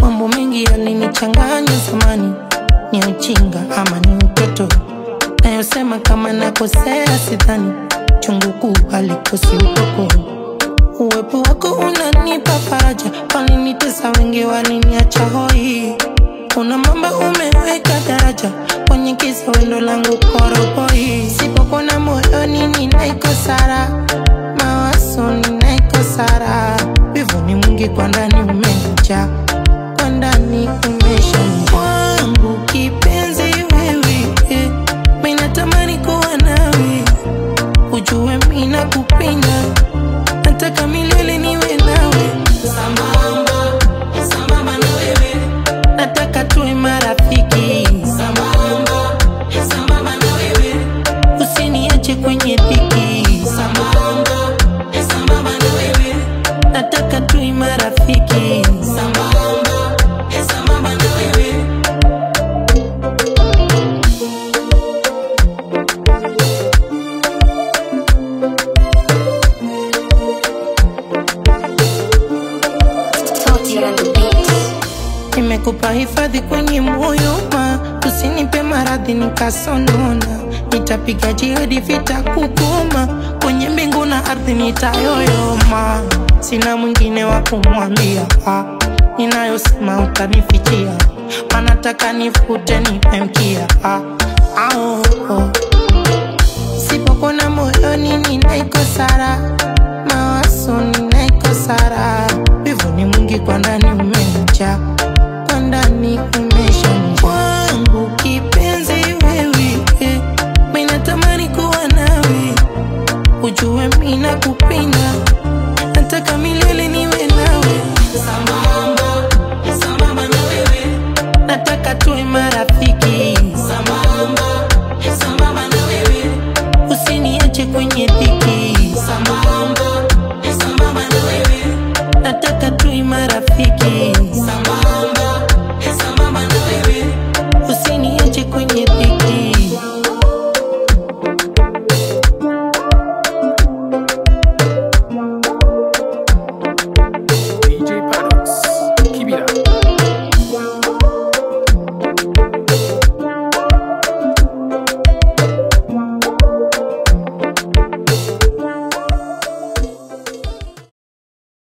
Mambo mengi yalinichanganya zamani, ni ujinga ama ni utoto. Nayosema kama nakosea sidhani, chungu kuu halikosi ukoko. Uwepo wako unanipa faraja, walinitesa wengi waliniacha hoi. Kuna mambo umeweka daraja, kwenye kisa wendo langu koroboi. Sipopona moyoni ninaikosara, mawazo ninaikosara. Wivu ni mwingi kwa ndani umejaa, kwa ndani umesha wangu kipenzi wewe. Mimi natamani kuwa nawe, ujue mimi nakupenda, nataka milele niwe nawe. Sambamba, sambamba na wewe, nataka tuwe marafiki. Sambamba, sambamba na wewe, usiniache kwenye dhiki. Sambamba, sambamba na wewe, nataka tuwe marafiki. Sambamba, sambamba na wewe. Nimekupa hifadhi kwenye moyo ma, usinipe maradhi nikasonona. Nitapiga jihadi vita kukoma, kwenye mbingu na ardhi nitayoyoma. Sina mwingine wa kumwambia, ninayosema utanifichia. Manataka nifute nimemkia, sipopona moyoni ninaikosara, mawazo ninaikosara.